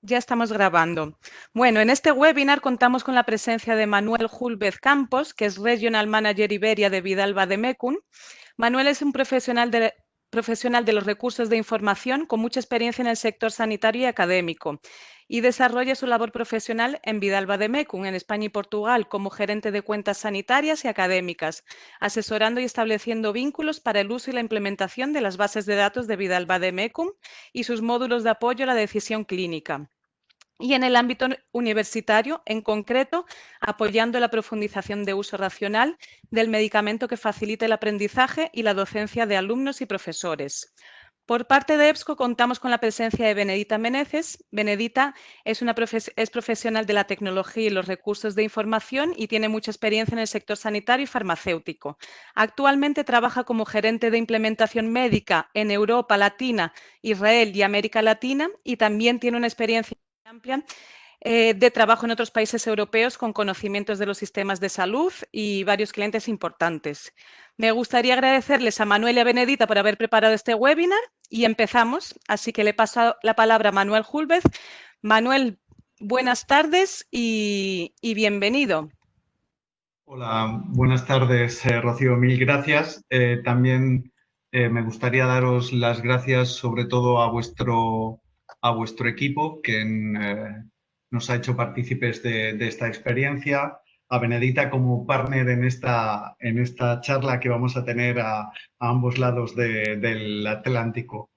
Ya estamos grabando. Bueno, en este webinar contamos con la presencia de Manuel Julvez Campos, que es Regional Manager Iberia de Vidal Bademecum. Manuel es un profesional de los recursos de información con mucha experiencia en el sector sanitario y académico y desarrolla su labor profesional en Vidal Bademecum, en España y Portugal, como gerente de cuentas sanitarias y académicas, asesorando y estableciendo vínculos para el uso y la implementación de las bases de datos de Vidal Bademecum y sus módulos de apoyo a la decisión clínica. Y en el ámbito universitario, en concreto, apoyando la profundización de uso racional del medicamento que facilite el aprendizaje y la docencia de alumnos y profesores. Por parte de EBSCO contamos con la presencia de Benedita Meneses. Benedita es profesional de la tecnología y los recursos de información y tiene mucha experiencia en el sector sanitario y farmacéutico. Actualmente trabaja como gerente de implementación médica en Europa Latina, Israel y América Latina y también tiene una experiencia amplia de trabajo en otros países europeos con conocimientos de los sistemas de salud y varios clientes importantes. Me gustaría agradecerles a Manuel y a Benedita por haber preparado este webinar y empezamos. Así que le paso la palabra a Manuel Julvez. Manuel, buenas tardes y bienvenido. Hola, buenas tardes, Rocío. Mil gracias. También me gustaría daros las gracias sobre todo a vuestro equipo que nos ha hecho partícipes de esta experiencia, a Benedita como partner en esta charla que vamos a tener a ambos lados del Atlántico.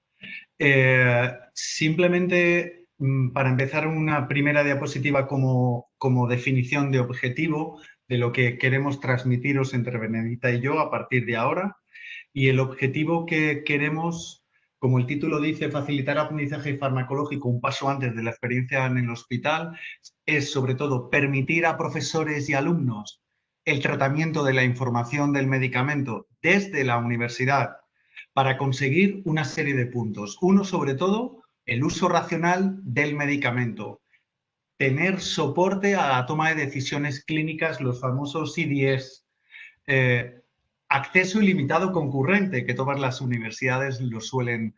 Simplemente para empezar una primera diapositiva como definición de objetivo de lo que queremos transmitiros entre Benedita y yo a partir de ahora. Y el objetivo que queremos, como el título dice, facilitar aprendizaje farmacológico un paso antes de la experiencia en el hospital, es sobre todo permitir a profesores y alumnos el tratamiento de la información del medicamento desde la universidad para conseguir una serie de puntos. Uno, sobre todo, el uso racional del medicamento. Tener soporte a la toma de decisiones clínicas, los famosos CDS. Acceso ilimitado concurrente, que todas las universidades lo suelen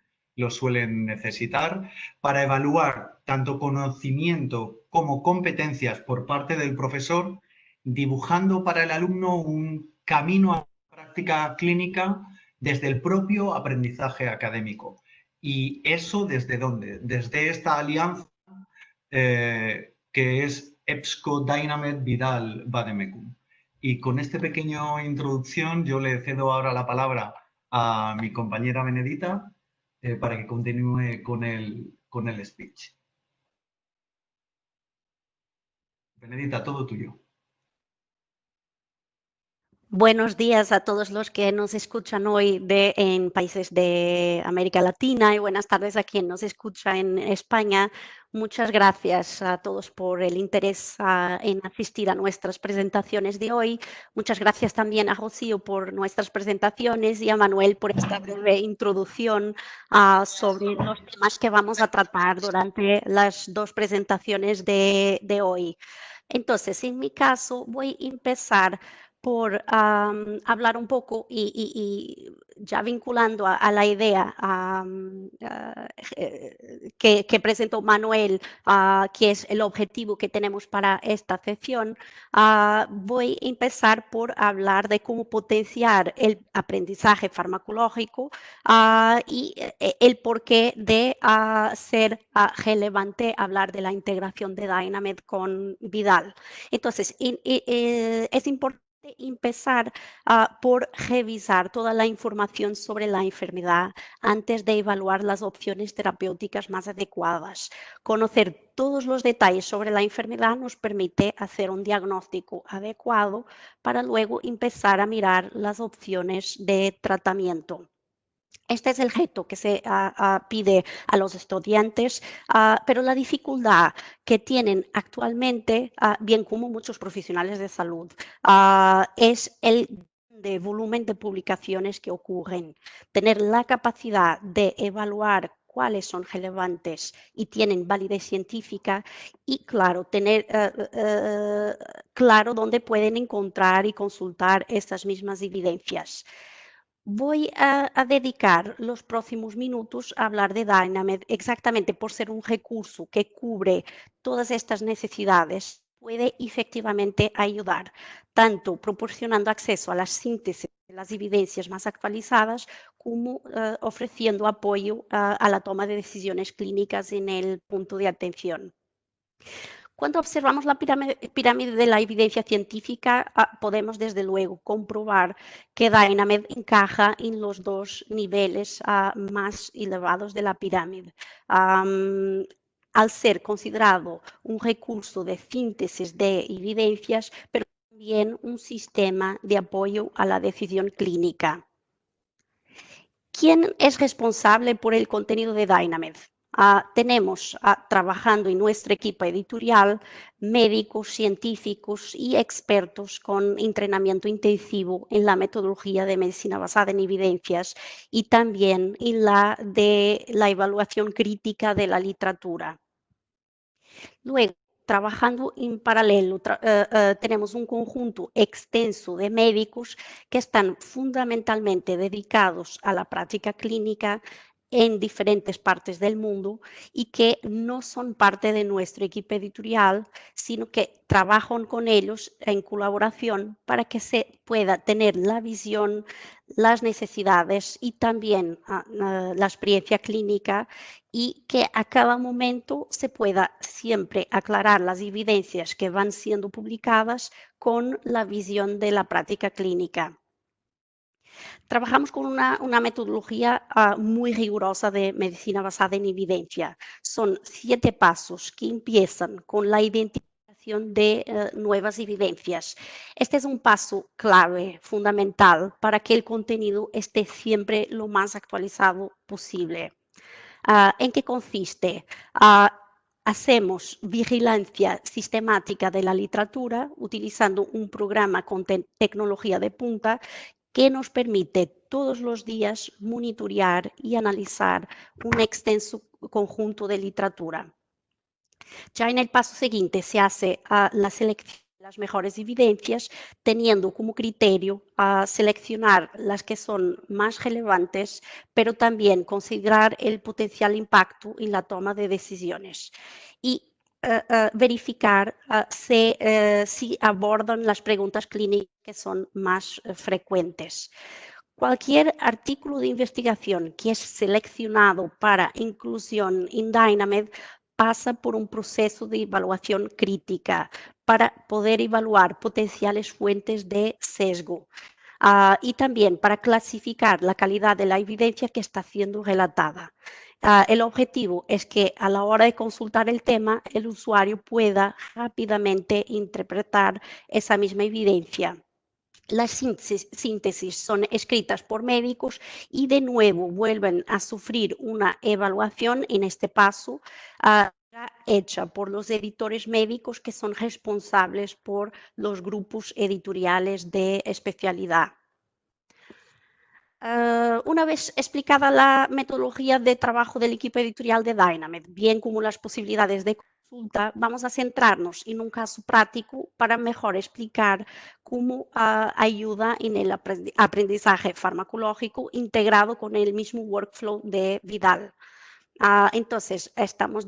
necesitar, para evaluar tanto conocimiento como competencias por parte del profesor, dibujando para el alumno un camino a la práctica clínica desde el propio aprendizaje académico. ¿Y eso desde dónde? Desde esta alianza que es EBSCO Dynamed Vidal Bademecum. Y con esta pequeña introducción yo le cedo ahora la palabra a mi compañera Benedita para que continúe con el speech. Benedita, todo tuyo. Buenos días a todos los que nos escuchan hoy en países de América Latina y buenas tardes a quien nos escucha en España. Muchas gracias a todos por el interés en asistir a nuestras presentaciones de hoy. Muchas gracias también a Rocío por nuestras presentaciones y a Manuel por esta breve introducción sobre los temas que vamos a tratar durante las dos presentaciones de hoy. Entonces, en mi caso, voy a empezar por hablar un poco y ya vinculando a la idea que presentó Manuel, que es el objetivo que tenemos para esta sesión, voy a empezar por hablar de cómo potenciar el aprendizaje farmacológico y el porqué de ser relevante hablar de la integración de Dynamed con Vidal. Entonces, es importante empezar por revisar toda la información sobre la enfermedad antes de evaluar las opciones terapéuticas más adecuadas. Conocer todos los detalles sobre la enfermedad nos permite hacer un diagnóstico adecuado para luego empezar a mirar las opciones de tratamiento. Este es el reto que se pide a los estudiantes, pero la dificultad que tienen actualmente, bien como muchos profesionales de salud, es el de volumen de publicaciones que ocurren. Tener la capacidad de evaluar cuáles son relevantes y tienen validez científica y, claro, tener claro dónde pueden encontrar y consultar estas mismas evidencias. Voy a dedicar los próximos minutos a hablar de Dynamed exactamente por ser un recurso que cubre todas estas necesidades. Puede efectivamente ayudar, tanto proporcionando acceso a las síntesis de las evidencias más actualizadas, como ofreciendo apoyo a la toma de decisiones clínicas en el punto de atención. Cuando observamos la pirámide de la evidencia científica, podemos desde luego comprobar que Dynamed encaja en los dos niveles más elevados de la pirámide. Al ser considerado un recurso de síntesis de evidencias, pero también un sistema de apoyo a la decisión clínica. ¿Quién es responsable por el contenido de Dynamed? Tenemos trabajando en nuestro equipo editorial médicos, científicos y expertos con entrenamiento intensivo en la metodología de medicina basada en evidencias y también en la de la evaluación crítica de la literatura. Luego, trabajando en paralelo, tenemos un conjunto extenso de médicos que están fundamentalmente dedicados a la práctica clínica en diferentes partes del mundo y que no son parte de nuestro equipo editorial, sino que trabajan con ellos en colaboración para que se pueda tener la visión, las necesidades y también la experiencia clínica y que a cada momento se pueda siempre aclarar las evidencias que van siendo publicadas con la visión de la práctica clínica. Trabajamos con una metodología muy rigurosa de medicina basada en evidencia. Son 7 pasos que empiezan con la identificación de nuevas evidencias. Este es un paso clave, fundamental, para que el contenido esté siempre lo más actualizado posible. ¿En qué consiste? Hacemos vigilancia sistemática de la literatura utilizando un programa con tecnología de punta que nos permite todos los días monitorear y analizar un extenso conjunto de literatura. Ya en el paso siguiente se hace la selección de las mejores evidencias, teniendo como criterio seleccionar las que son más relevantes, pero también considerar el potencial impacto en la toma de decisiones. Y verificar si abordan las preguntas clínicas que son más frecuentes. Cualquier artículo de investigación que es seleccionado para inclusión en Dynamed pasa por un proceso de evaluación crítica para poder evaluar potenciales fuentes de sesgo y también para clasificar la calidad de la evidencia que está siendo relatada. El objetivo es que a la hora de consultar el tema, el usuario pueda rápidamente interpretar esa misma evidencia. Las síntesis son escritas por médicos y de nuevo vuelven a sufrir una evaluación en este paso hecha por los editores médicos que son responsables por los grupos editoriales de especialidad. Una vez explicada la metodología de trabajo del equipo editorial de Dynamed, bien como las posibilidades de consulta, vamos a centrarnos en un caso práctico para mejor explicar cómo ayuda en el aprendizaje farmacológico integrado con el mismo workflow de Vidal. Entonces, estamos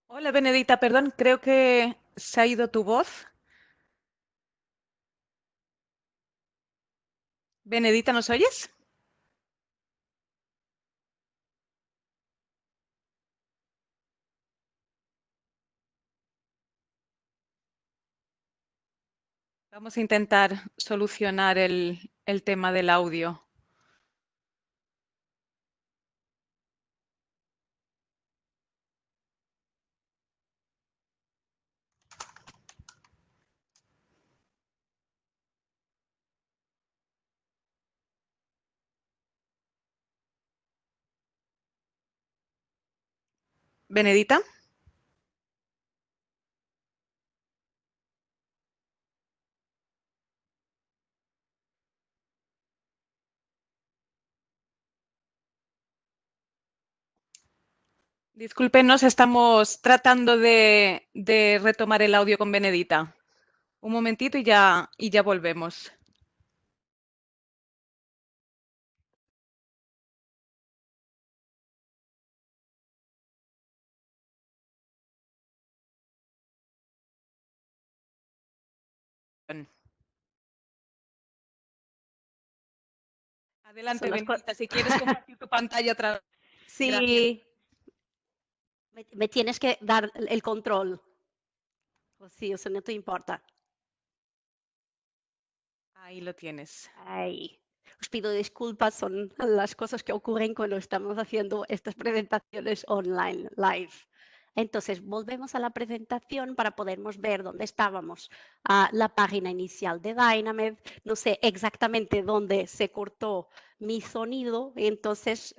Hola, Benedita, perdón, creo que se ha ido tu voz. Benedita, ¿nos oyes? Vamos a intentar solucionar el tema del audio. Benedita. Discúlpenos, estamos tratando de retomar el audio con Benedita. Un momentito y ya volvemos. Adelante, Benedita, si quieres compartir tu pantalla otra vez. Sí, Gracias. me tienes que dar el control. O sí, eso no te importa. Ahí lo tienes. Ay, os pido disculpas, son las cosas que ocurren cuando estamos haciendo estas presentaciones online, live. Entonces, volvemos a la presentación para podernos ver dónde estábamos. La página inicial de Dynamed. No sé exactamente dónde se cortó mi sonido, entonces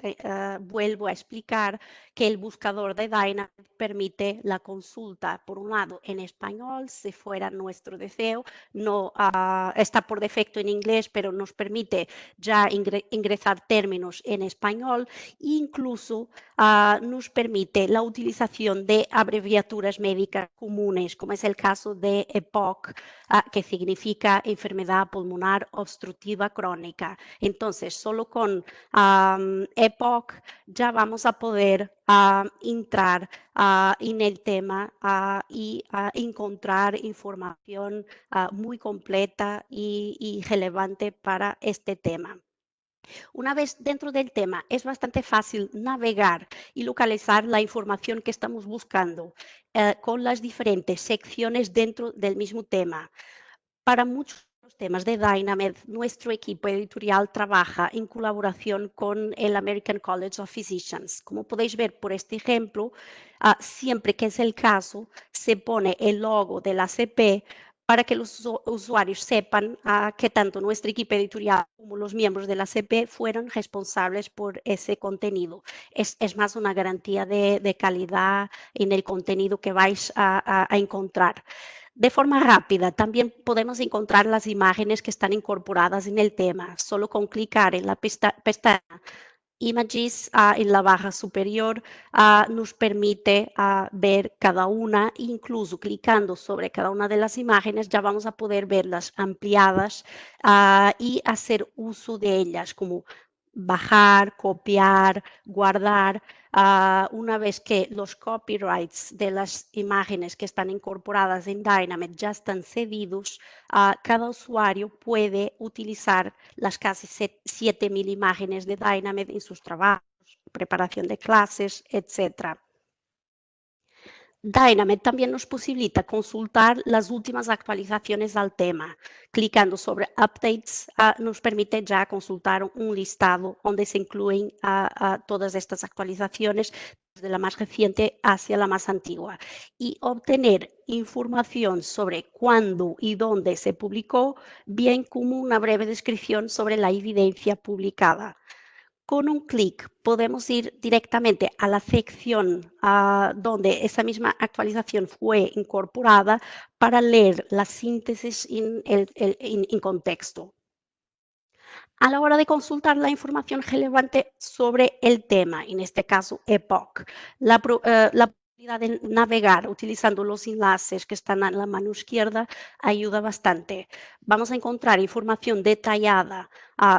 vuelvo a explicar que el buscador de Dynamed permite la consulta, por un lado, en español, si fuera nuestro deseo. No está por defecto en inglés, pero nos permite ya ingresar términos en español. Incluso nos permite la utilización de abreviaturas médicas comunes, como es el caso de EPOC, que significa enfermedad pulmonar obstructiva crónica. Entonces, solo con EPOC ya vamos a poder entrar en el tema y encontrar información muy completa y relevante para este tema. Una vez dentro del tema, es bastante fácil navegar y localizar la información que estamos buscando con las diferentes secciones dentro del mismo tema. Para muchos temas de Dynamed, nuestro equipo editorial trabaja en colaboración con el American College of Physicians. Como podéis ver por este ejemplo, siempre que es el caso, se pone el logo de la ACP para que los usuarios sepan que tanto nuestro equipo editorial como los miembros de la ACP fueron responsables por ese contenido. Es más una garantía de calidad en el contenido que vais a encontrar. De forma rápida, también podemos encontrar las imágenes que están incorporadas en el tema. Solo con clicar en la pestaña Images en la barra superior nos permite ver cada una, incluso clicando sobre cada una de las imágenes ya vamos a poder verlas ampliadas y hacer uso de ellas, como bajar, copiar, guardar. Una vez que los copyrights de las imágenes que están incorporadas en Dynamed ya están cedidos, cada usuario puede utilizar las casi 7.000 imágenes de Dynamed en sus trabajos, preparación de clases, etc. Dynamed también nos posibilita consultar las últimas actualizaciones al tema. Clicando sobre Updates nos permite ya consultar un listado donde se incluyen todas estas actualizaciones, desde la más reciente hacia la más antigua, y obtener información sobre cuándo y dónde se publicó, bien como una breve descripción sobre la evidencia publicada. Con un clic podemos ir directamente a la sección donde esa misma actualización fue incorporada para leer la síntesis en contexto. A la hora de consultar la información relevante sobre el tema, en este caso EPOC, la posibilidad de navegar utilizando los enlaces que están en la mano izquierda ayuda bastante. Vamos a encontrar información detallada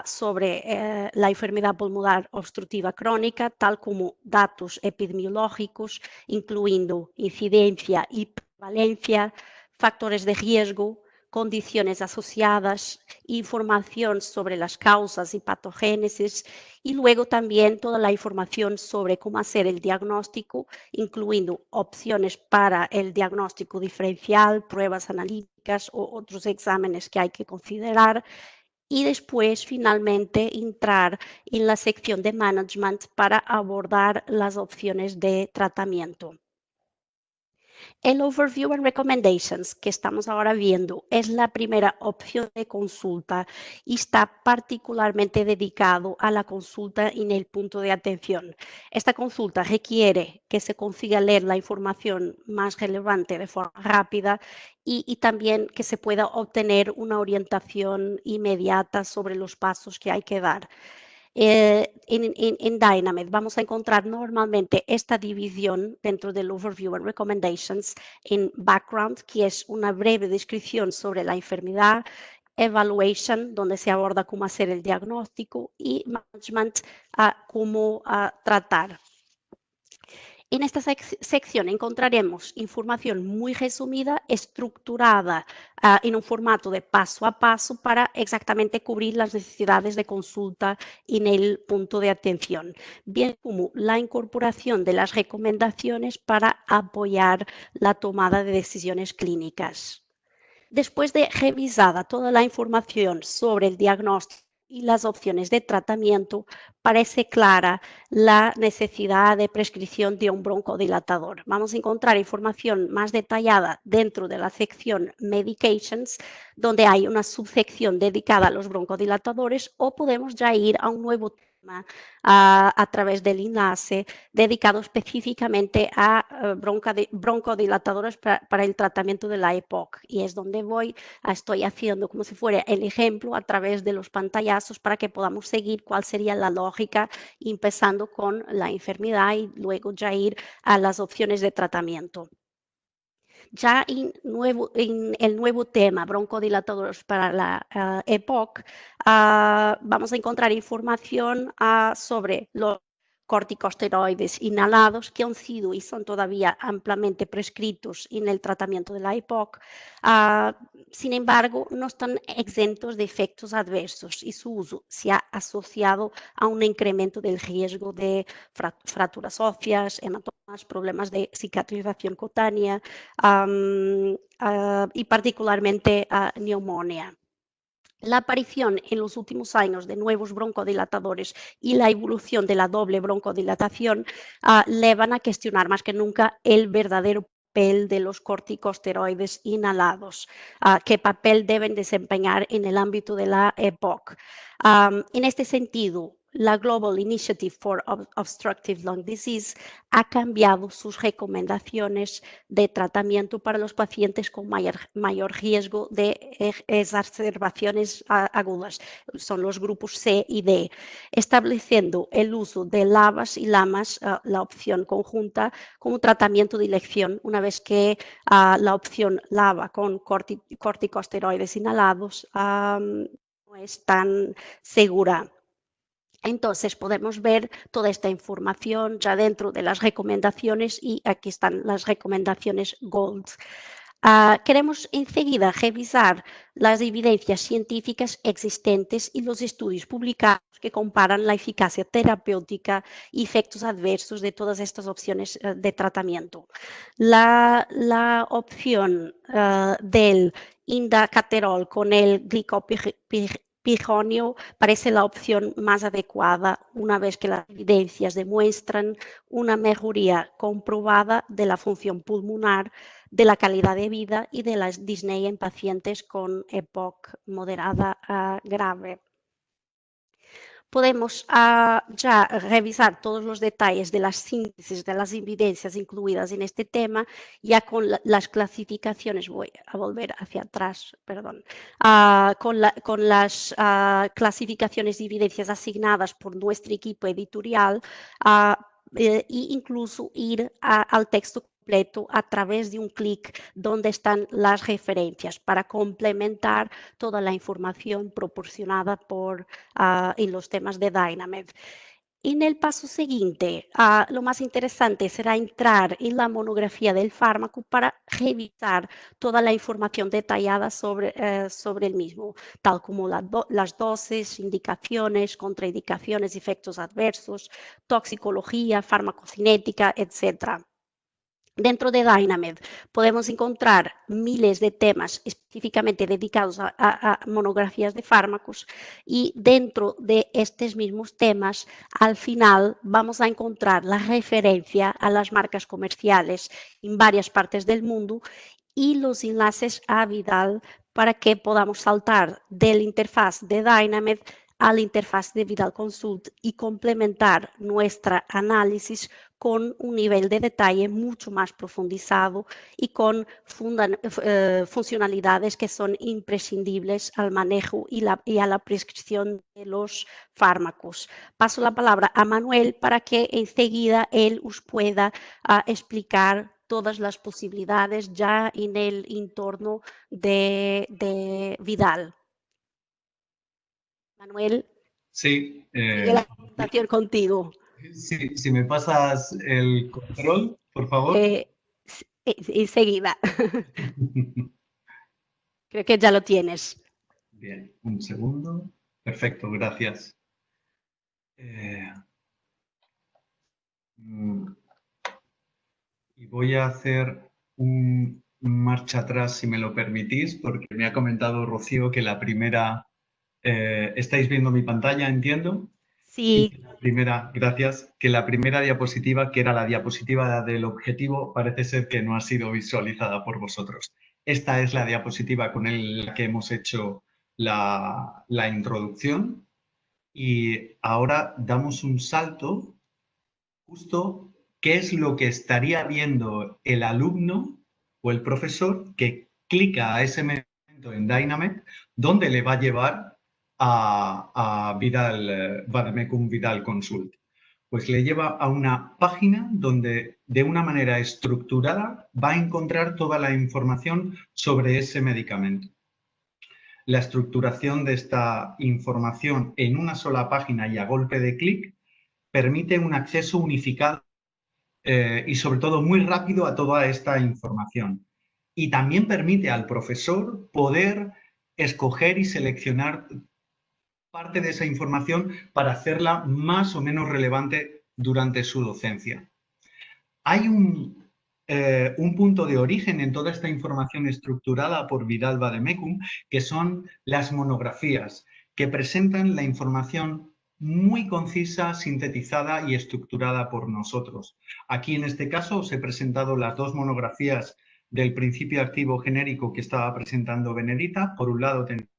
sobre la enfermedad pulmonar obstructiva crónica, tal como datos epidemiológicos, incluyendo incidencia y prevalencia, factores de riesgo, condiciones asociadas, información sobre las causas y patogénesis y luego también toda la información sobre cómo hacer el diagnóstico, incluyendo opciones para el diagnóstico diferencial, pruebas analíticas o otros exámenes que hay que considerar. Y después, finalmente, entrar en la sección de management para abordar las opciones de tratamiento. El Overview and Recommendations que estamos ahora viendo es la primera opción de consulta y está particularmente dedicado a la consulta en el punto de atención. Esta consulta requiere que se consiga leer la información más relevante de forma rápida y también que se pueda obtener una orientación inmediata sobre los pasos que hay que dar. En Dynamed vamos a encontrar normalmente esta división dentro del Overview and Recommendations en Background, que es una breve descripción sobre la enfermedad, Evaluation, donde se aborda cómo hacer el diagnóstico, y Management, cómo tratar. En esta sección encontraremos información muy resumida, estructurada en un formato de paso a paso para exactamente cubrir las necesidades de consulta en el punto de atención, bien como la incorporación de las recomendaciones para apoyar la tomada de decisiones clínicas. Después de revisada toda la información sobre el diagnóstico y las opciones de tratamiento, parece clara la necesidad de prescripción de un broncodilatador. Vamos a encontrar información más detallada dentro de la sección Medications, donde hay una subsección dedicada a los broncodilatadores, o podemos ya ir a un nuevo tema a través del enlace dedicado específicamente a broncodilatadores para el tratamiento de la EPOC, y es donde estoy haciendo como si fuera el ejemplo a través de los pantallazos para que podamos seguir cuál sería la lógica, empezando con la enfermedad y luego ya ir a las opciones de tratamiento. Ya en el nuevo tema, broncodilatadores para la EPOC, vamos a encontrar información sobre los corticosteroides inhalados que han sido y son todavía ampliamente prescritos en el tratamiento de la EPOC. Sin embargo, no están exentos de efectos adversos y su uso se ha asociado a un incremento del riesgo de fracturas óseas, hematomas, problemas de cicatrización cutánea y particularmente neumonía. La aparición en los últimos años de nuevos broncodilatadores y la evolución de la doble broncodilatación llevan a cuestionar más que nunca el verdadero papel de los corticosteroides inhalados, qué papel deben desempeñar en el ámbito de la EPOC. En este sentido, la Global Initiative for Obstructive Lung Disease ha cambiado sus recomendaciones de tratamiento para los pacientes con mayor riesgo de exacerbaciones agudas. Son los grupos C y D, estableciendo el uso de LABAs y LAMAs, la opción conjunta, como tratamiento de elección, una vez que la opción LABA con corticosteroides inhalados no es tan segura. Entonces podemos ver toda esta información ya dentro de las recomendaciones, y aquí están las recomendaciones GOLD. Queremos enseguida revisar las evidencias científicas existentes y los estudios publicados que comparan la eficacia terapéutica y efectos adversos de todas estas opciones de tratamiento. La opción del indacaterol con el glicopironio parece la opción más adecuada, una vez que las evidencias demuestran una mejoría comprobada de la función pulmonar, de la calidad de vida y de la disnea en pacientes con EPOC moderada grave. Podemos ya revisar todos los detalles de las síntesis de las evidencias incluidas en este tema, ya con las clasificaciones, voy a volver hacia atrás, perdón, con las clasificaciones de evidencias asignadas por nuestro equipo editorial, e incluso ir al texto completo a través de un clic donde están las referencias para complementar toda la información proporcionada en los temas de Dynamed. En el paso siguiente, lo más interesante será entrar en la monografía del fármaco para revisar toda la información detallada sobre el mismo, tal como las dosis, indicaciones, contraindicaciones, efectos adversos, toxicología, farmacocinética, etc. Dentro de Dynamed podemos encontrar miles de temas específicamente dedicados a monografías de fármacos y dentro de estos mismos temas, al final vamos a encontrar la referencia a las marcas comerciales en varias partes del mundo y los enlaces a Vidal para que podamos saltar de la interfaz de Dynamed a la interfaz de Vidal Consult y complementar nuestra análisis con un nivel de detalle mucho más profundizado y con funcionalidades que son imprescindibles al manejo y a la prescripción de los fármacos. Paso la palabra a Manuel para que enseguida él os pueda explicar todas las posibilidades ya en el entorno de Vidal. Manuel, Sí. sigue la presentación contigo. Sí, si me pasas el control, por favor. Enseguida. Creo que ya lo tienes. Bien, un segundo. Perfecto, gracias. Y voy a hacer un marcha atrás, si me lo permitís, porque me ha comentado Rocío que la primera... ¿estáis viendo mi pantalla, entiendo? Sí. Gracias. Que la primera diapositiva, que era la diapositiva del objetivo, parece ser que no ha sido visualizada por vosotros. Esta es la diapositiva con la que hemos hecho la introducción y ahora damos un salto justo qué es lo que estaría viendo el alumno o el profesor que clica a ese momento en Dynamed, donde le va a llevar a Vidal, Vademecum Vidal Consult. Pues le lleva a una página donde de una manera estructurada va a encontrar toda la información sobre ese medicamento. La estructuración de esta información en una sola página y a golpe de clic permite un acceso unificado y sobre todo muy rápido a toda esta información. Y también permite al profesor poder escoger y seleccionar parte de esa información para hacerla más o menos relevante durante su docencia. Hay un punto de origen en toda esta información estructurada por Vidal Vademecum, que son las monografías, que presentan la información muy concisa, sintetizada y estructurada por nosotros. Aquí, en este caso, os he presentado las dos monografías del principio activo genérico que estaba presentando Benedita. Por un lado, tenemos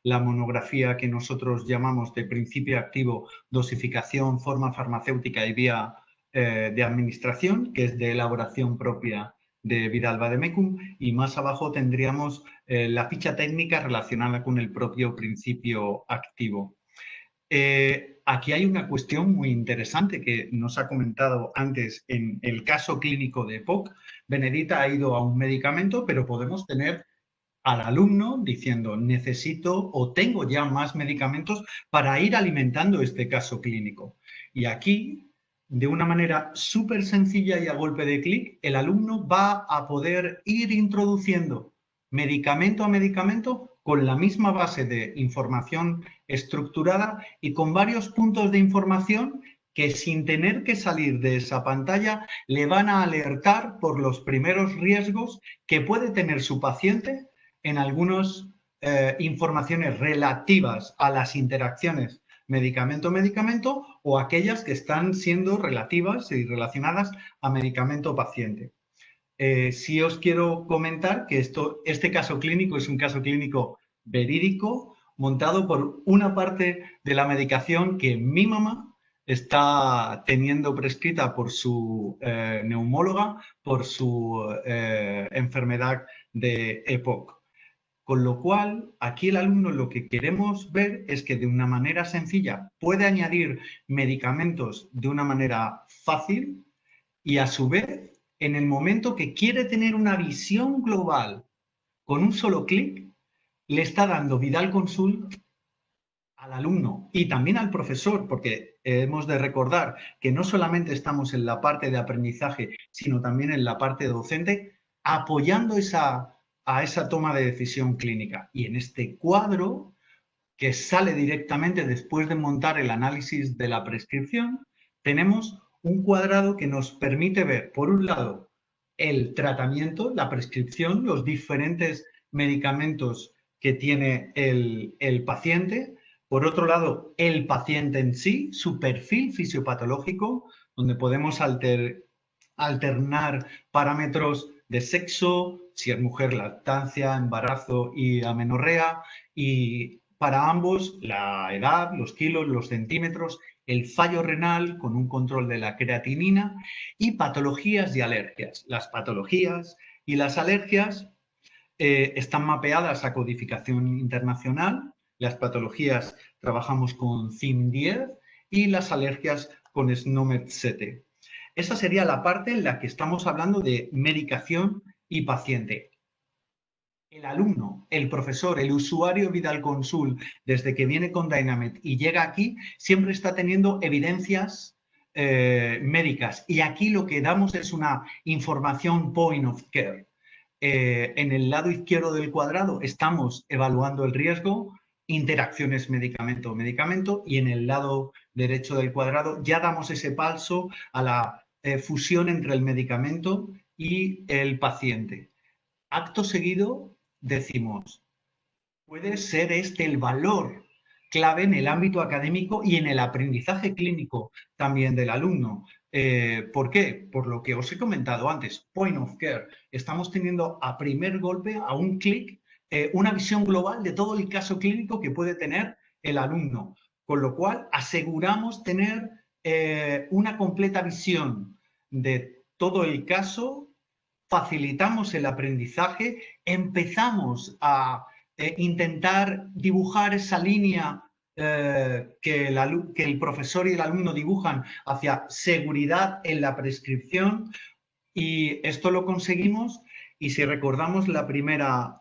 la monografía que nosotros llamamos de principio activo, dosificación, forma farmacéutica y vía de administración, que es de elaboración propia de Vidal Vademecum, y más abajo tendríamos la ficha técnica relacionada con el propio principio activo. Aquí hay una cuestión muy interesante que nos ha comentado antes en el caso clínico de EPOC. Benedita ha ido a un medicamento, pero podemos tener al alumno diciendo necesito o tengo ya más medicamentos para ir alimentando este caso clínico. Y aquí, de una manera súper sencilla y a golpe de clic, el alumno va a poder ir introduciendo medicamento a medicamento con la misma base de información estructurada y con varios puntos de información que sin tener que salir de esa pantalla le van a alertar por los primeros riesgos que puede tener su paciente en algunas informaciones relativas a las interacciones medicamento-medicamento o aquellas que están siendo relativas y relacionadas a medicamento-paciente. Sí os quiero comentar que este caso clínico es un caso clínico verídico montado por una parte de la medicación que mi mamá está teniendo prescrita por su neumóloga, por su enfermedad de EPOC. Con lo cual, aquí el alumno lo que queremos ver es que de una manera sencilla puede añadir medicamentos de una manera fácil y a su vez, en el momento que quiere tener una visión global con un solo clic, le está dando Vidal Consult al alumno y también al profesor, porque hemos de recordar que no solamente estamos en la parte de aprendizaje, sino también en la parte docente, apoyando a esa toma de decisión clínica. Y en este cuadro, que sale directamente después de montar el análisis de la prescripción, tenemos un cuadrado que nos permite ver, por un lado, el tratamiento, la prescripción, los diferentes medicamentos que tiene el paciente. Por otro lado, el paciente en sí, su perfil fisiopatológico, donde podemos alternar parámetros de sexo, si es mujer, lactancia, embarazo y amenorrea, y para ambos la edad, los kilos, los centímetros, el fallo renal con un control de la creatinina y patologías y alergias. Las patologías y las alergias están mapeadas a codificación internacional. Las patologías trabajamos con CIM-10 y las alergias con SNOMED-7. Esa sería la parte en la que estamos hablando de medicación y paciente. El alumno, el profesor, el usuario VidalConsult, desde que viene con Dynamed y llega aquí, siempre está teniendo evidencias médicas. Y aquí lo que damos es una información point of care. En el lado izquierdo del cuadrado estamos evaluando el riesgo, interacciones medicamento-medicamento, y en el lado derecho del cuadrado ya damos ese paso a la fusión entre el medicamento y el paciente. Acto seguido decimos, puede ser este el valor clave en el ámbito académico y en el aprendizaje clínico también del alumno. ¿Por qué? Por lo que os he comentado antes, point of care. Estamos teniendo a primer golpe, a un clic, una visión global de todo el caso clínico que puede tener el alumno, con lo cual aseguramos tener una completa visión de todo el caso, facilitamos el aprendizaje, empezamos a intentar dibujar esa línea que el profesor y el alumno dibujan hacia seguridad en la prescripción, y esto lo conseguimos, y si recordamos la primera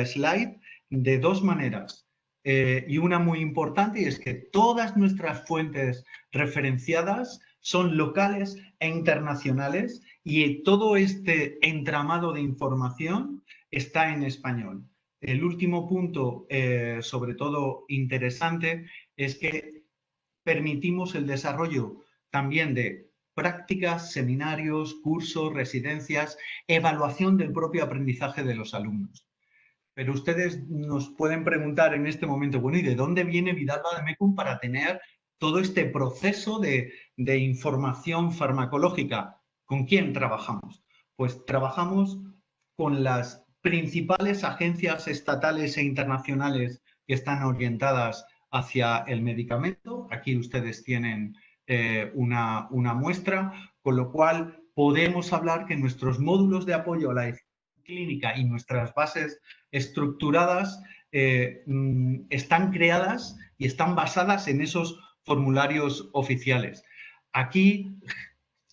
slide, de dos maneras. Y una muy importante, y es que todas nuestras fuentes referenciadas son locales e internacionales, y todo este entramado de información está en español. El último punto, sobre todo interesante, es que permitimos el desarrollo también de prácticas, seminarios, cursos, residencias, evaluación del propio aprendizaje de los alumnos. Pero ustedes nos pueden preguntar en este momento, bueno, ¿y de dónde viene Vidal-Vademecum para tener todo este proceso de información farmacológica? ¿Con quién trabajamos? Pues trabajamos con las principales agencias estatales e internacionales que están orientadas hacia el medicamento. Aquí ustedes tienen una muestra, con lo cual podemos hablar que nuestros módulos de apoyo a la clínica y nuestras bases estructuradas están creadas y están basadas en esos formularios oficiales. Aquí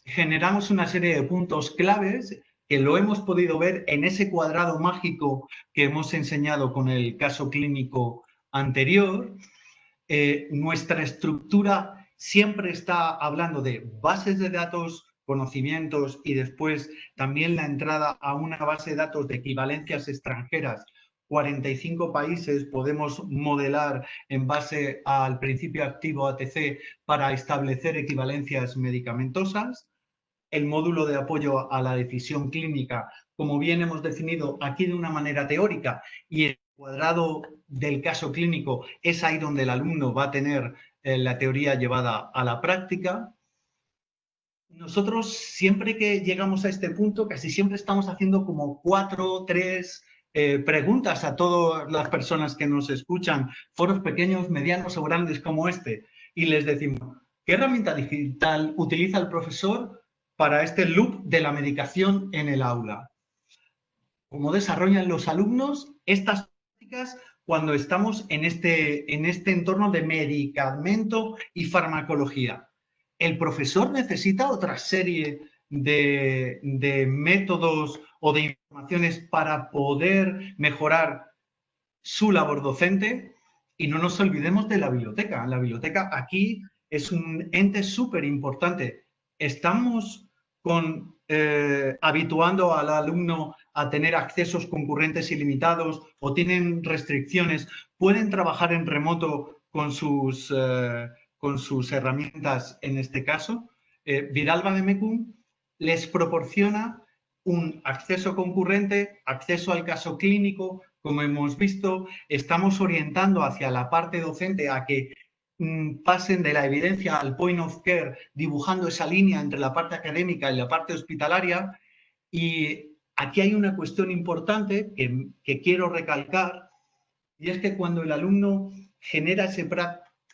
generamos una serie de puntos claves que lo hemos podido ver en ese cuadrado mágico que hemos enseñado con el caso clínico anterior. Nuestra estructura siempre está hablando de bases de datos, conocimientos, y después también la entrada a una base de datos de equivalencias extranjeras. 45 países podemos modelar en base al principio activo ATC para establecer equivalencias medicamentosas. El módulo de apoyo a la decisión clínica, como bien hemos definido aquí de una manera teórica, y el cuadrado del caso clínico es ahí donde el alumno va a tener la teoría llevada a la práctica. Nosotros, siempre que llegamos a este punto, casi siempre estamos haciendo como 4, 3 preguntas a todas las personas que nos escuchan, foros pequeños, medianos o grandes como este, y les decimos, ¿qué herramienta digital utiliza el profesor para este loop de la medicación en el aula? ¿Cómo desarrollan los alumnos estas prácticas cuando estamos en este entorno de medicamento y farmacología? El profesor necesita otra serie de métodos o de informaciones para poder mejorar su labor docente, y no nos olvidemos de la biblioteca. La biblioteca aquí es un ente súper importante. Estamos habituando al alumno a tener accesos concurrentes ilimitados, o tienen restricciones, pueden trabajar en remoto con sus herramientas en este caso. Vidal-Vademecum les proporciona un acceso concurrente, acceso al caso clínico. Como hemos visto, estamos orientando hacia la parte docente a que pasen de la evidencia al point of care, dibujando esa línea entre la parte académica y la parte hospitalaria. Y aquí hay una cuestión importante que quiero recalcar, y es que cuando el alumno genera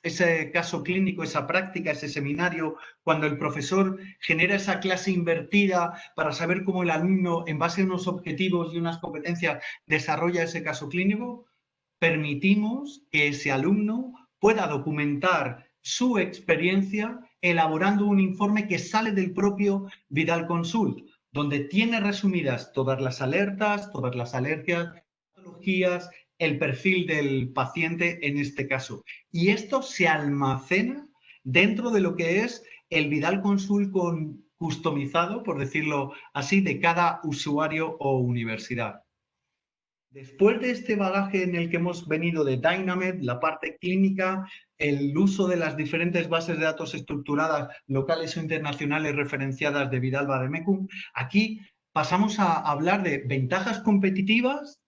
ese caso clínico, esa práctica, ese seminario, cuando el profesor genera esa clase invertida para saber cómo el alumno, en base a unos objetivos y unas competencias, desarrolla ese caso clínico, permitimos que ese alumno pueda documentar su experiencia elaborando un informe que sale del propio Vidal Consult, donde tiene resumidas todas las alertas, todas las alergias, patologías, el perfil del paciente en este caso. Y esto se almacena dentro de lo que es el Vidal Consult customizado, por decirlo así, de cada usuario o universidad. Después de este bagaje en el que hemos venido de Dynamed, la parte clínica, el uso de las diferentes bases de datos estructuradas locales o internacionales referenciadas de Vidal-Vademecum, aquí pasamos a hablar de ventajas competitivas,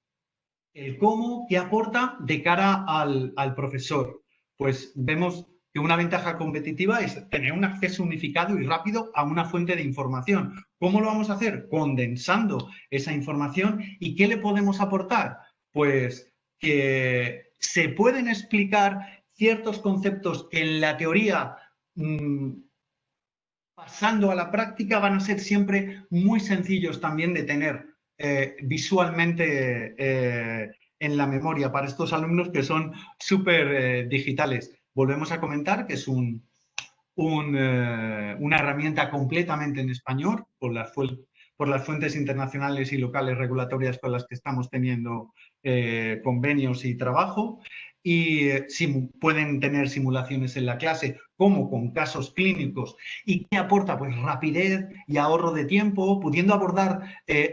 el cómo, qué aporta de cara al profesor. Pues vemos que una ventaja competitiva es tener un acceso unificado y rápido a una fuente de información. ¿Cómo lo vamos a hacer? Condensando esa información. ¿Y qué le podemos aportar? Pues que se pueden explicar ciertos conceptos que en la teoría, pasando a la práctica, van a ser siempre muy sencillos también de tener visualmente en la memoria para estos alumnos que son súper digitales. Volvemos a comentar que es una herramienta completamente en español por las fuentes internacionales y locales regulatorias con las que estamos teniendo convenios y trabajo. Y pueden tener simulaciones en la clase, como con casos clínicos. ¿Y qué aporta? Pues rapidez y ahorro de tiempo, pudiendo abordar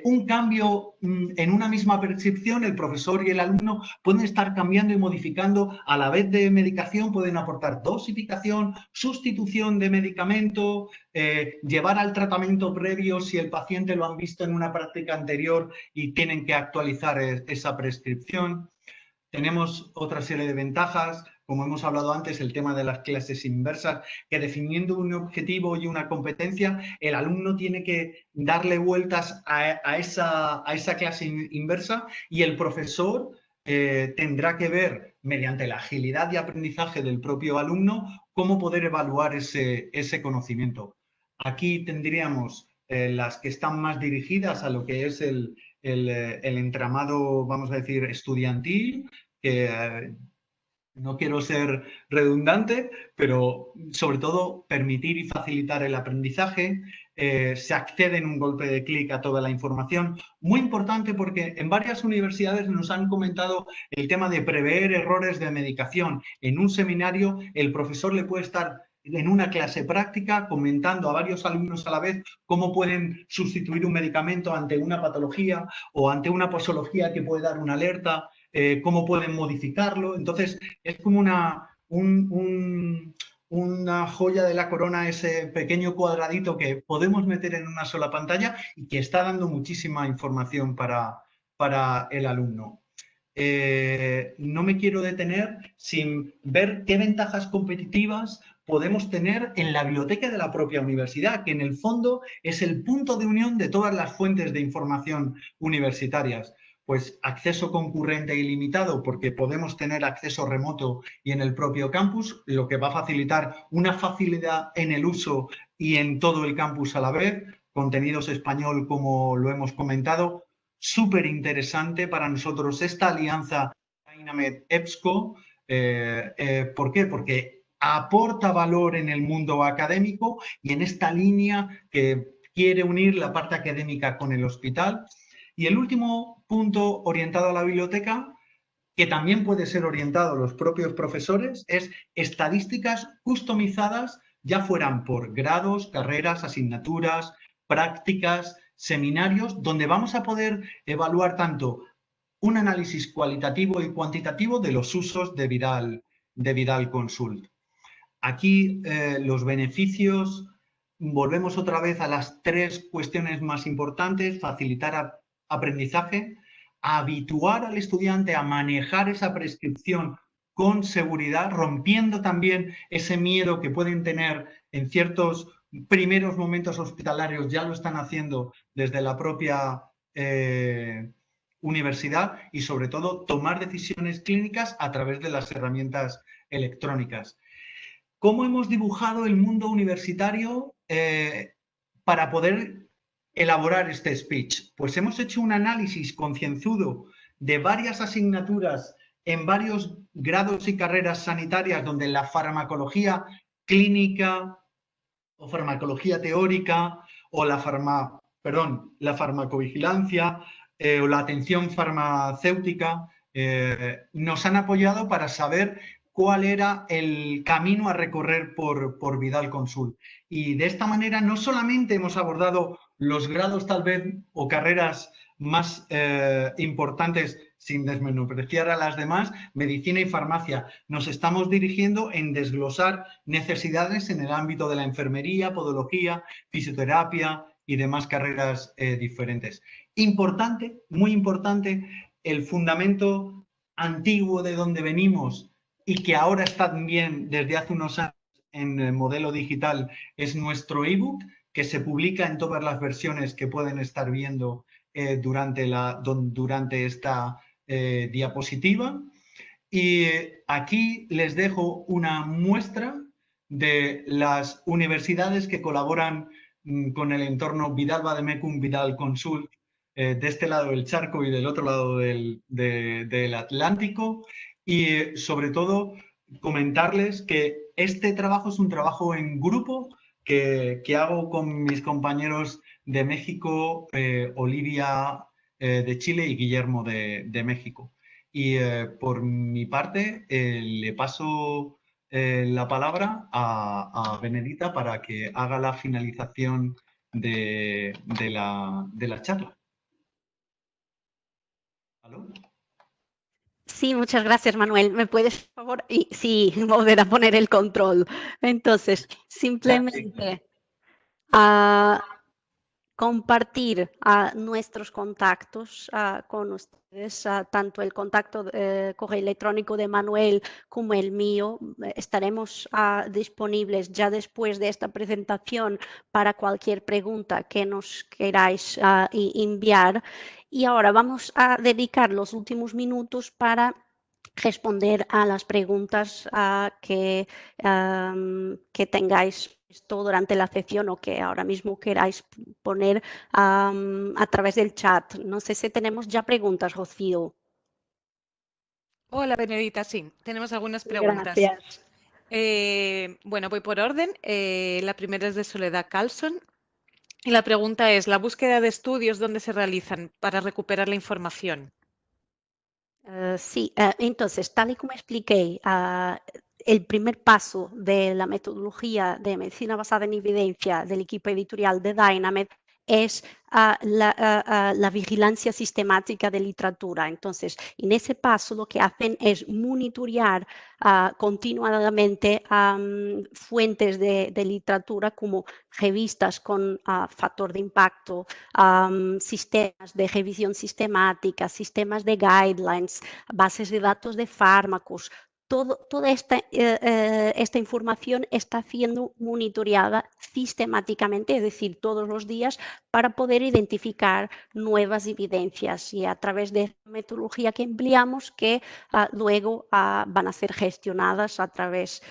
un cambio en una misma prescripción. El profesor y el alumno pueden estar cambiando y modificando a la vez de medicación, pueden aportar dosificación, sustitución de medicamento, llevar al tratamiento previo si el paciente lo han visto en una práctica anterior y tienen que actualizar esa prescripción. Tenemos otra serie de ventajas, como hemos hablado antes, el tema de las clases inversas, que definiendo un objetivo y una competencia, el alumno tiene que darle vueltas a esa clase inversa y el profesor tendrá que ver, mediante la agilidad de aprendizaje del propio alumno, cómo poder evaluar ese conocimiento. Aquí tendríamos las que están más dirigidas a lo que es el entramado, vamos a decir, estudiantil, que no quiero ser redundante, pero sobre todo permitir y facilitar el aprendizaje. Se accede en un golpe de clic a toda la información. Muy importante porque en varias universidades nos han comentado el tema de prever errores de medicación. En un seminario el profesor le puede estar en una clase práctica comentando a varios alumnos a la vez cómo pueden sustituir un medicamento ante una patología o ante una posología que puede dar una alerta, cómo pueden modificarlo. Entonces, es como una joya de la corona, ese pequeño cuadradito que podemos meter en una sola pantalla y que está dando muchísima información para el alumno. No me quiero detener sin ver qué ventajas competitivas podemos tener en la biblioteca de la propia universidad, que en el fondo es el punto de unión de todas las fuentes de información universitarias. Pues acceso concurrente e ilimitado, porque podemos tener acceso remoto y en el propio campus, lo que va a facilitar una facilidad en el uso y en todo el campus a la vez. Contenidos español, como lo hemos comentado. Súper interesante para nosotros esta alianza Dynamed-EBSCO. ¿Por qué? Porque aporta valor en el mundo académico y en esta línea que quiere unir la parte académica con el hospital. Y el último punto orientado a la biblioteca, que también puede ser orientado a los propios profesores, es estadísticas customizadas, ya fueran por grados, carreras, asignaturas, prácticas, seminarios, donde vamos a poder evaluar tanto un análisis cualitativo y cuantitativo de los usos de Vidal Consult. Aquí los beneficios volvemos otra vez a las 3 cuestiones más importantes: facilitar aprendizaje, habituar al estudiante a manejar esa prescripción con seguridad, rompiendo también ese miedo que pueden tener en ciertos primeros momentos hospitalarios, ya lo están haciendo desde la propia universidad, y sobre todo tomar decisiones clínicas a través de las herramientas electrónicas. ¿Cómo hemos dibujado el mundo universitario para poder elaborar este speech? Pues hemos hecho un análisis concienzudo de varias asignaturas en varios grados y carreras sanitarias, donde la farmacología clínica o farmacología teórica o la farmacovigilancia o la atención farmacéutica nos han apoyado para saber cuál era el camino a recorrer por Vidal Consult. Y de esta manera no solamente hemos abordado los grados tal vez o carreras más importantes, sin desmenospreciar a las demás, medicina y farmacia. Nos estamos dirigiendo en desglosar necesidades en el ámbito de la enfermería, podología, fisioterapia y demás carreras diferentes. Importante, muy importante, el fundamento antiguo de donde venimos y que ahora está también desde hace unos años en el modelo digital, es nuestro ebook, que se publica en todas las versiones que pueden estar viendo durante esta diapositiva. Y aquí les dejo una muestra de las universidades que colaboran con el entorno Vidal-Vademecum, Vidal Consult, de este lado del charco y del otro lado del Atlántico. Y sobre todo comentarles que este trabajo es un trabajo en grupo que hago con mis compañeros de México, Olivia de Chile y Guillermo de México. Y por mi parte le paso la palabra a Benedita para que haga la finalización de la charla. ¿Aló? Sí, muchas gracias, Manuel. ¿Me puedes, por favor? Y sí, volver a poner el control. Entonces, simplemente compartir nuestros contactos con ustedes, tanto el contacto correo electrónico de Manuel como el mío. Estaremos disponibles ya después de esta presentación para cualquier pregunta que nos queráis enviar. Y ahora vamos a dedicar los últimos minutos para responder a las preguntas que tengáis durante la sesión o que ahora mismo queráis poner a través del chat. No sé si tenemos ya preguntas, Rocío. Hola, Benedita, sí, tenemos algunas preguntas. Gracias. Bueno, voy por orden. La primera es de Soledad Carlson. Y la pregunta es, ¿la búsqueda de estudios dónde se realizan para recuperar la información? Sí, entonces, tal y como expliqué, el primer paso de la metodología de medicina basada en evidencia del equipo editorial de Dynamed es la vigilancia sistemática de literatura. Entonces, en ese paso lo que hacen es monitorear continuadamente fuentes de literatura como revistas con factor de impacto, sistemas de revisión sistemática, sistemas de guidelines, bases de datos de fármacos. Toda esta información está siendo monitoreada sistemáticamente, es decir, todos los días, para poder identificar nuevas evidencias, y a través de la metodología que empleamos, que luego van a ser gestionadas a través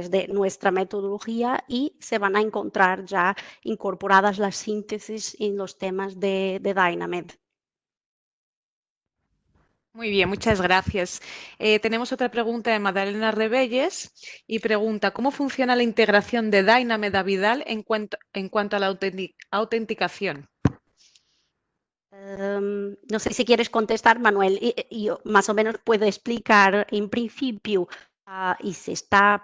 de nuestra metodología, y se van a encontrar ya incorporadas las síntesis en los temas de Dynamed. Muy bien, muchas gracias. Tenemos otra pregunta de Magdalena Rebelles y pregunta, ¿cómo funciona la integración de Dynamed a Vidal en cuanto a la autenticación? No sé si quieres contestar, Manuel. Yo más o menos puedo explicar en principio, y se está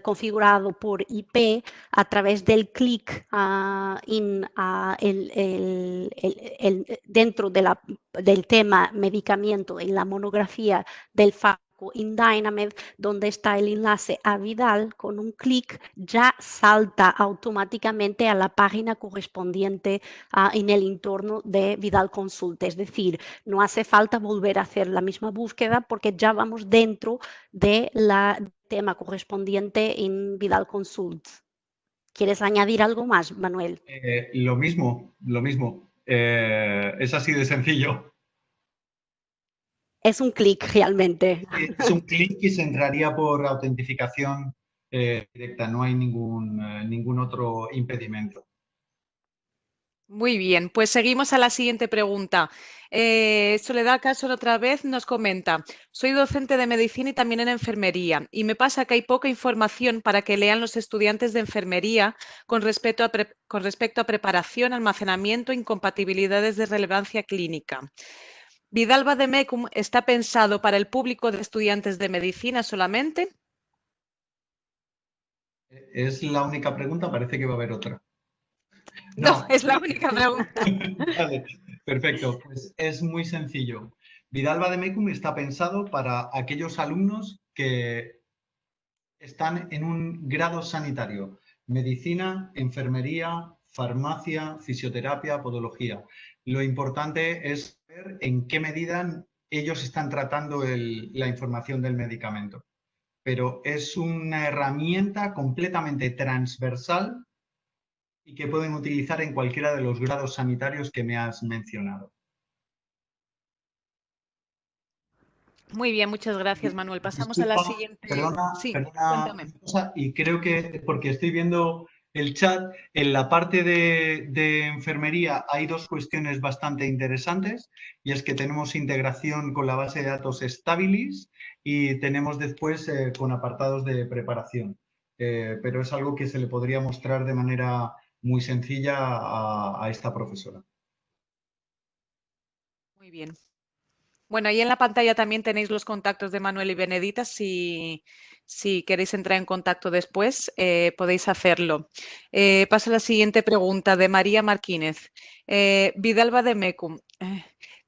configurado por IP a través del clic dentro del tema medicamento, en la monografía del fármaco en Dynamed, donde está el enlace a Vidal, con un clic ya salta automáticamente a la página correspondiente en el entorno de Vidal Consult. Es decir, no hace falta volver a hacer la misma búsqueda porque ya vamos dentro del tema correspondiente en Vidal Consult. ¿Quieres añadir algo más, Manuel? Lo mismo, lo mismo. Es así de sencillo. Es un clic realmente. Es un clic y se entraría por autentificación directa, no hay ningún otro impedimento. Muy bien, pues seguimos a la siguiente pregunta. Soledad Carson otra vez nos comenta, soy docente de medicina y también en enfermería y me pasa que hay poca información para que lean los estudiantes de enfermería con respecto a preparación, almacenamiento e incompatibilidades de relevancia clínica. ¿Vidal Vademecum está pensado para el público de estudiantes de medicina solamente? Es la única pregunta, parece que va a haber otra. No, es la única pregunta. Vale, perfecto. Pues es muy sencillo. Vidal Vademecum está pensado para aquellos alumnos que están en un grado sanitario, medicina, enfermería, farmacia, fisioterapia, podología. Lo importante es ver en qué medida ellos están tratando la información del medicamento. Pero es una herramienta completamente transversal y que pueden utilizar en cualquiera de los grados sanitarios que me has mencionado. Muy bien, muchas gracias, Manuel. Pasamos a la Disculpa, siguiente. perdona, Sí, perdona cuéntame. una cosa, y creo que, porque estoy viendo el chat, en la parte de enfermería hay dos cuestiones bastante interesantes, y es que tenemos integración con la base de datos Stabilis y tenemos después con apartados de preparación. Pero es algo que se le podría mostrar de manera muy sencilla a esta profesora. Muy bien. Bueno, ahí en la pantalla también tenéis los contactos de Manuel y Benedita. Si queréis entrar en contacto después, podéis hacerlo. Paso a la siguiente pregunta de María Martínez. Vidal Vademecum,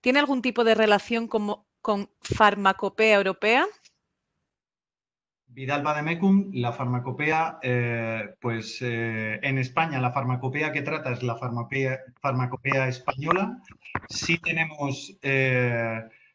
¿tiene algún tipo de relación con farmacopea europea? Vidal Vademecum, la farmacopea, en España la farmacopea que trata es la farmacopea española. Sí tenemos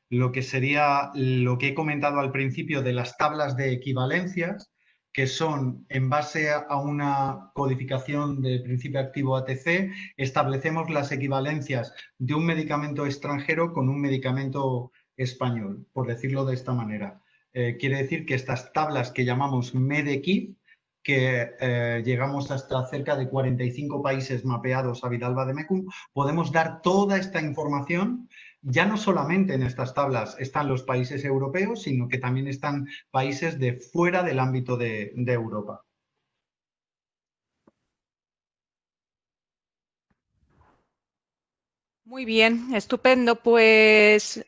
lo que sería lo que he comentado al principio de las tablas de equivalencias, que son en base a una codificación del principio activo ATC, establecemos las equivalencias de un medicamento extranjero con un medicamento español, por decirlo de esta manera. Quiere decir que estas tablas que llamamos MEDEKIT, que llegamos hasta cerca de 45 países mapeados a Vidal Vademecum, podemos dar toda esta información. Ya no solamente en estas tablas están los países europeos, sino que también están países de fuera del ámbito de Europa. Muy bien, estupendo. Pues,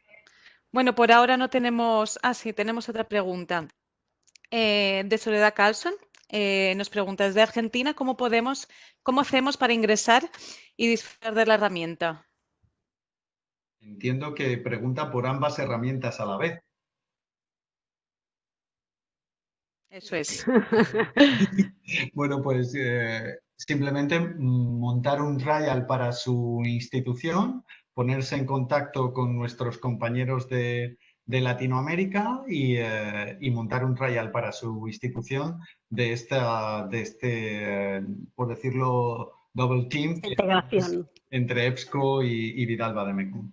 bueno, por ahora no tenemos... Ah, sí, tenemos otra pregunta. De Soledad Carlson. Nos pregunta, desde Argentina, cómo hacemos para ingresar y disfrutar de la herramienta? Entiendo que pregunta por ambas herramientas a la vez. Eso es. Bueno, pues simplemente montar un trial para su institución, ponerse en contacto con nuestros compañeros de Latinoamérica y montar un trial para su institución de por decirlo, double team Integración. entre EBSCO y Vidal Vademecum.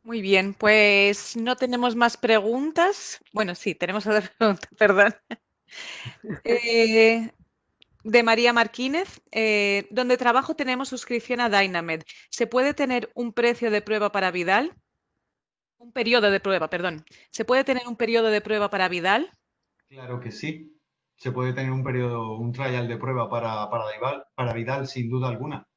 Muy bien, pues no tenemos más preguntas. Bueno, sí, tenemos otra pregunta, perdón. De María Martínez, donde trabajo tenemos suscripción a Dynamed. ¿Se puede tener un precio de prueba para Vidal? Un periodo de prueba, perdón. ¿Se puede tener un periodo de prueba para Vidal? Claro que sí. Se puede tener un periodo, un trial de prueba para Vidal, sin duda alguna.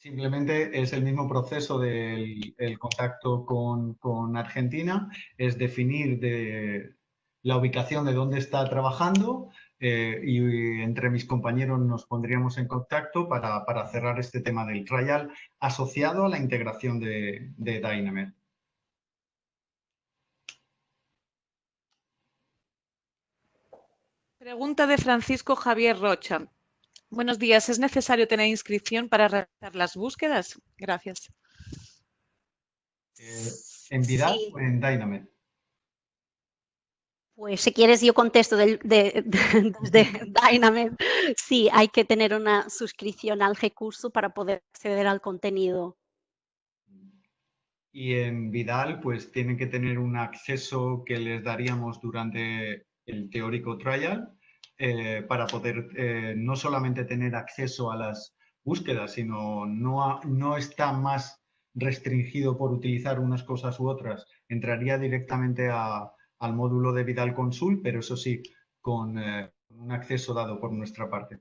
Simplemente es el mismo proceso del el contacto con Argentina, es definir la ubicación de dónde está trabajando, y entre mis compañeros nos pondríamos en contacto para cerrar este tema del trial asociado a la integración de Dynamed. Pregunta de Francisco Javier Rocha. Buenos días, ¿es necesario tener inscripción para realizar las búsquedas? Gracias. ¿En Vidal Sí. o en Dynamed? Pues si quieres yo contesto desde Dynamed. Sí, hay que tener una suscripción al recurso para poder acceder al contenido. Y en Vidal, pues tienen que tener un acceso que les daríamos durante el teórico trial para poder no solamente tener acceso a las búsquedas, sino no está más restringido por utilizar unas cosas u otras. Entraría directamente al módulo de Vidal Consult, pero eso sí, con un acceso dado por nuestra parte.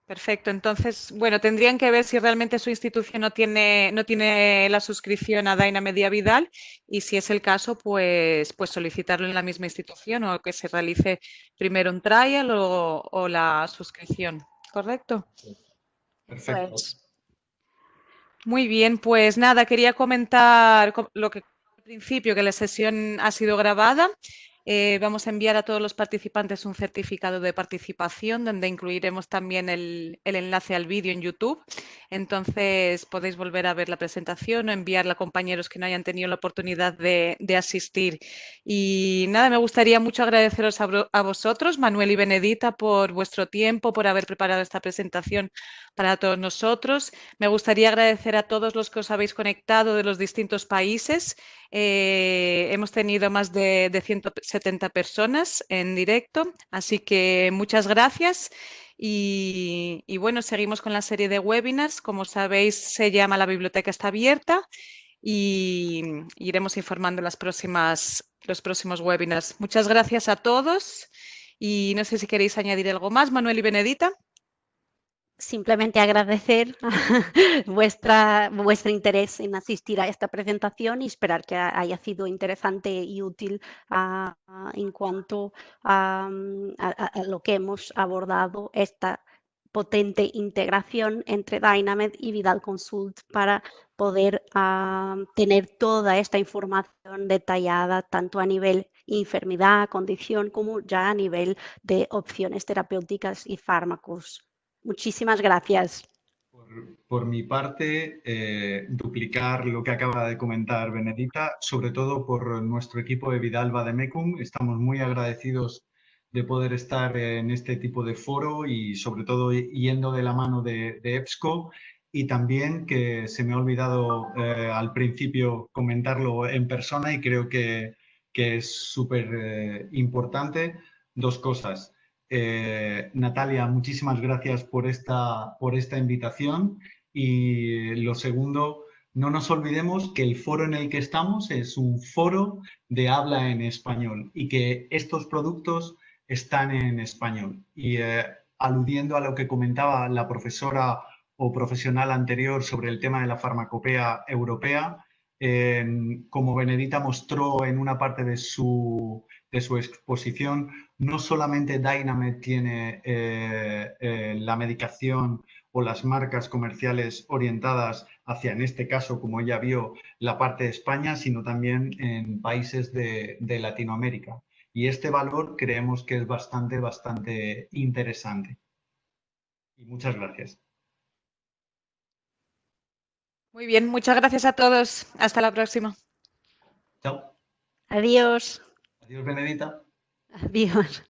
Perfecto. Entonces, bueno, tendrían que ver si realmente su institución no tiene la suscripción a Dynamed y a Vidal y si es el caso, pues solicitarlo en la misma institución o que se realice primero un trial o la suscripción. ¿Correcto? Perfecto. Pues, Muy bien, pues nada, quería comentar lo que al principio, que la sesión ha sido grabada. Vamos a enviar a todos los participantes un certificado de participación donde incluiremos también el enlace al vídeo en YouTube. Entonces podéis volver a ver la presentación o enviarla a compañeros que no hayan tenido la oportunidad de asistir. Y nada, me gustaría mucho agradeceros a vosotros, Manuel y Benedita, por vuestro tiempo, por haber preparado esta presentación para todos nosotros. Me gustaría agradecer a todos los que os habéis conectado de los distintos países. Hemos tenido más de 170 personas en directo, así que muchas gracias. Y bueno, seguimos con la serie de webinars. Como sabéis, se llama La biblioteca está abierta y iremos informando los próximos webinars. Muchas gracias a todos y no sé si queréis añadir algo más, Manuel y Benedita. simplemente agradecer vuestro interés en asistir a esta presentación y esperar que haya sido interesante y útil en cuanto a lo que hemos abordado, esta potente integración entre Dynamed y Vidal Consult para poder tener toda esta información detallada tanto a nivel enfermedad, condición, como ya a nivel de opciones terapéuticas y fármacos. Muchísimas gracias. Por mi parte, duplicar lo que acaba de comentar Benedita, sobre todo por nuestro equipo de Vidal Vademecum. Estamos muy agradecidos de poder estar en este tipo de foro y sobre todo yendo de la mano de EBSCO. Y también que se me ha olvidado al principio comentarlo en persona y creo que es súper importante. Dos cosas. Natalia, muchísimas gracias por esta invitación. Y lo segundo, no nos olvidemos que el foro en el que estamos es un foro de habla en español y que estos productos están en español. Y aludiendo a lo que comentaba la profesora o profesional anterior sobre el tema de la farmacopea europea, como Benedita mostró en una parte de su exposición, no solamente Dynamed tiene la medicación o las marcas comerciales orientadas hacia, en este caso, como ella vio, la parte de España, sino también en países de Latinoamérica. Y este valor creemos que es bastante interesante. Y muchas gracias. Muy bien, muchas gracias a todos. Hasta la próxima. Chao. Adiós. Adiós, Benedita. Adiós.